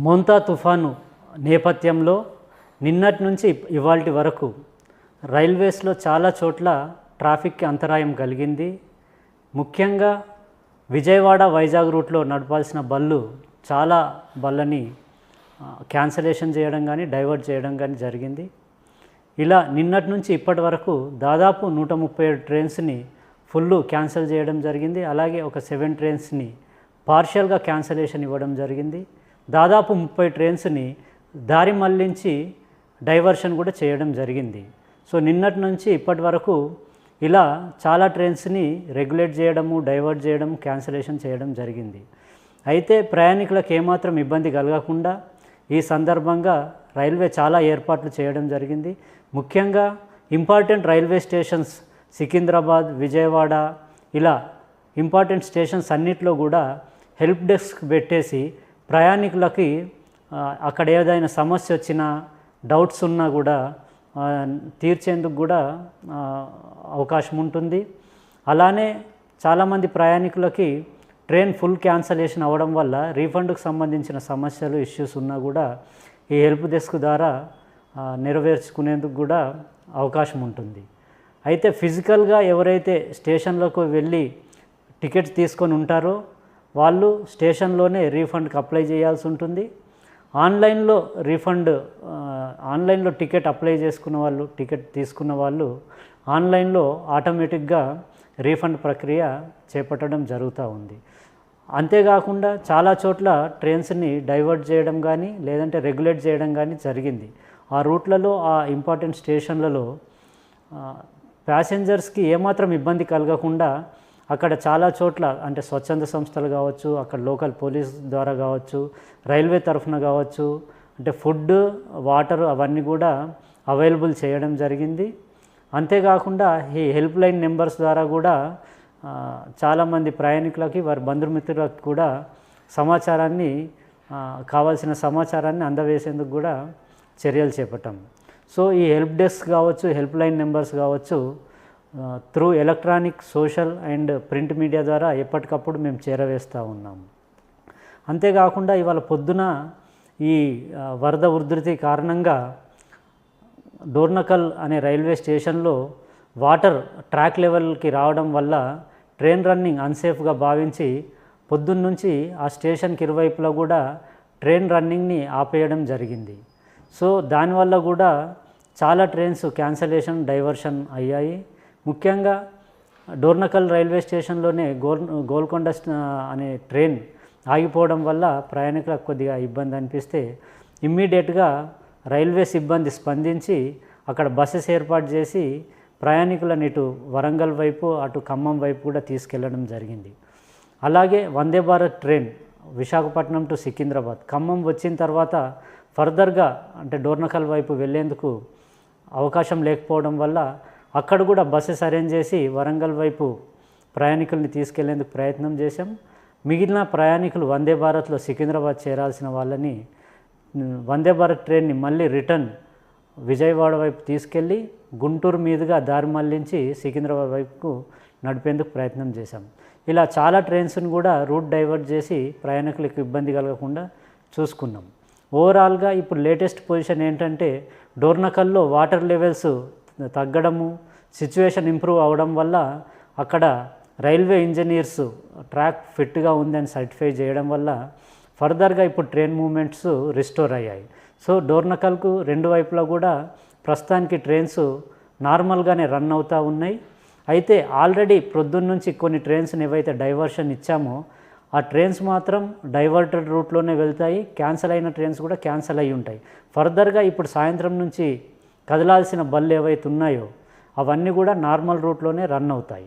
మోంతా తుఫాను నేపథ్యంలో నిన్నటి నుంచి ఇవాల్టి వరకు రైల్వేస్లో చాలా చోట్ల ట్రాఫిక్కి అంతరాయం కలిగింది. ముఖ్యంగా విజయవాడ వైజాగ్ రూట్లో నడపాల్సిన చాలా బళ్ళని క్యాన్సలేషన్ చేయడం కానీ డైవర్ట్ చేయడం కానీ జరిగింది. ఇలా నిన్నటి నుంచి ఇప్పటి వరకు దాదాపు 137 ట్రైన్స్ని ఫుల్ క్యాన్సిల్ చేయడం జరిగింది. అలాగే ఒక 7 ట్రైన్స్ని పార్షియల్గా క్యాన్సలేషన్ ఇవ్వడం జరిగింది. దాదాపు 30 ట్రైన్స్ని దారి మళ్లించి డైవర్షన్ కూడా చేయడం జరిగింది. సో నిన్నటి నుంచి ఇప్పటి వరకు ఇలా చాలా ట్రైన్స్ని రెగ్యులేట్ చేయడము, డైవర్ట్ చేయడం, క్యాన్సలేషన్ చేయడం జరిగింది. అయితే ప్రయాణికులకు ఏమాత్రం ఇబ్బంది కలగకుండా ఈ సందర్భంగా రైల్వే చాలా ఏర్పాట్లు చేయడం జరిగింది. ముఖ్యంగా important railway stations Secunderabad, Vijayawada ఇలా ఇంపార్టెంట్ స్టేషన్స్ అన్నిట్లో కూడా హెల్ప్ డెస్క్ పెట్టేసి ప్రయాణికులకి అక్కడ ఏదైనా సమస్య వచ్చినా, డౌట్స్ ఉన్నా కూడా తీర్చేందుకు కూడా అవకాశం ఉంటుంది. అలానే చాలామంది ప్రయాణికులకి ట్రైన్ ఫుల్ క్యాన్సలేషన్ అవ్వడం వల్ల రీఫండ్కు సంబంధించిన సమస్యలు, ఇష్యూస్ ఉన్నా కూడా ఈ హెల్ప్ డెస్క్ ద్వారా నెరవేర్చుకునేందుకు కూడా అవకాశం ఉంటుంది. అయితే ఫిజికల్గా ఎవరైతే స్టేషన్లకు వెళ్ళి టికెట్స్ తీసుకొని ఉంటారో వాళ్ళు స్టేషన్లోనే రీఫండ్కి అప్లై చేయాల్సి ఉంటుంది. ఆన్లైన్లో టికెట్ అప్లై చేసుకున్న వాళ్ళు, టికెట్ తీసుకున్న వాళ్ళు ఆన్లైన్లో ఆటోమేటిక్గా రీఫండ్ ప్రక్రియ చేపట్టడం జరుగుతూ ఉంది. అంతేకాకుండా చాలా చోట్ల ట్రైన్స్ని డైవర్ట్ చేయడం కానీ లేదంటే రెగ్యులేట్ చేయడం కానీ జరిగింది. ఆ రూట్లలో, ఆ ఇంపార్టెంట్ స్టేషన్లలో ప్యాసింజర్స్కి ఏమాత్రం ఇబ్బంది కలగకుండా అక్కడ చాలా చోట్ల అంటే స్వచ్ఛంద సంస్థలు కావచ్చు, అక్కడ లోకల్ పోలీస్ ద్వారా కావచ్చు, రైల్వే తరఫున కావచ్చు, అంటే ఫుడ్, వాటర్ అవన్నీ కూడా అవైలబుల్ చేయడం జరిగింది. అంతేకాకుండా ఈ హెల్ప్ లైన్ నెంబర్స్ ద్వారా కూడా చాలామంది ప్రయాణికులకి, వారి బంధుమిత్రులకు కూడా కావాల్సిన సమాచారాన్ని అందవేసేందుకు కూడా చర్యలు చేపట్టాం. సో ఈ హెల్ప్ డెస్క్ కావచ్చు, హెల్ప్ లైన్ నెంబర్స్ కావచ్చు, through electronic, social and print media ద్వారా ఎప్పటికప్పుడు మేము చేరవేస్తూ ఉన్నాము. అంతేకాకుండా ఇవాళ పొద్దున ఈ వరద ఉధృతి కారణంగా డోర్నకల్ అనే రైల్వే స్టేషన్లో వాటర్ ట్రాక్ లెవెల్కి రావడం వల్ల ట్రైన్ రన్నింగ్ అన్సేఫ్గా భావించి పొద్దున్నుంచి ఆ స్టేషన్కి ఇరువైపులా కూడా ట్రైన్ రన్నింగ్ని ఆపేయడం జరిగింది. సో దానివల్ల కూడా చాలా ట్రైన్స్ క్యాన్సలేషన్, డైవర్షన్ అయ్యాయి. ముఖ్యంగా డోర్నకల్ రైల్వే స్టేషన్లోనే గోల్కొండ అనే ట్రైన్ ఆగిపోవడం వల్ల ప్రయాణికులకు కొద్దిగా ఇబ్బంది అనిపిస్తే ఇమ్మీడియట్గా రైల్వే సిబ్బంది స్పందించి అక్కడ బస్సెస్ ఏర్పాటు చేసి ప్రయాణికులను ఇటు వరంగల్ వైపు, అటు ఖమ్మం వైపు కూడా తీసుకెళ్లడం జరిగింది. అలాగే వందే భారత్ ట్రైన్ విశాఖపట్నం టు సికింద్రాబాద్, ఖమ్మం వచ్చిన తర్వాత ఫర్దర్గా అంటే డోర్నకల్ వైపు వెళ్ళేందుకు అవకాశం లేకపోవడం వల్ల అక్కడ కూడా బస్సెస్ అరేంజ్ చేసి వరంగల్ వైపు ప్రయాణికుల్ని తీసుకెళ్లేందుకు ప్రయత్నం చేశాం. మిగిలిన ప్రయాణికులు వందే భారత్లో సికింద్రాబాద్ చేరాల్సిన వాళ్ళని వందే భారత్ ట్రైన్ని మళ్ళీ రిటర్న్ విజయవాడ వైపు తీసుకెళ్ళి గుంటూరు మీదుగా దారి మళ్లించి సికింద్రాబాద్ వైపుకు నడిపేందుకు ప్రయత్నం చేశాం. ఇలా చాలా ట్రైన్స్ని కూడా రూట్ డైవర్ట్ చేసి ప్రయాణికులకు ఇబ్బంది కలగకుండా చూసుకున్నాం. ఓవరాల్గా ఇప్పుడు లేటెస్ట్ పొజిషన్ ఏంటంటే డోర్నకల్లో వాటర్ లెవెల్స్ తగ్గడము, సిచ్యువేషన్ ఇంప్రూవ్ అవడం వల్ల అక్కడ రైల్వే ఇంజనీర్స్ ట్రాక్ ఫిట్గా ఉందని సర్టిఫై చేయడం వల్ల ఫర్దర్గా ఇప్పుడు ట్రైన్ మూవ్మెంట్స్ రిస్టోర్ అయ్యాయి. సో డోర్నకల్కు రెండు వైపులా కూడా ప్రస్తుతానికి ట్రైన్స్ నార్మల్గానే రన్ అవుతూ ఉన్నాయి. అయితే ఆల్రెడీ ప్రొద్దున్న నుంచి కొన్ని ట్రైన్స్ని ఏవైతే డైవర్షన్ ఇచ్చామో ఆ ట్రైన్స్ మాత్రం డైవర్టెడ్ రూట్లోనే వెళ్తాయి. క్యాన్సిల్ అయిన ట్రైన్స్ కూడా క్యాన్సిల్ అయ్యి ఉంటాయి. ఫర్దర్గా ఇప్పుడు సాయంత్రం నుంచి కదలాల్సిన బళ్ళు ఏవైతే ఉన్నాయో అవన్నీ కూడా నార్మల్ రూట్లోనే రన్ అవుతాయి.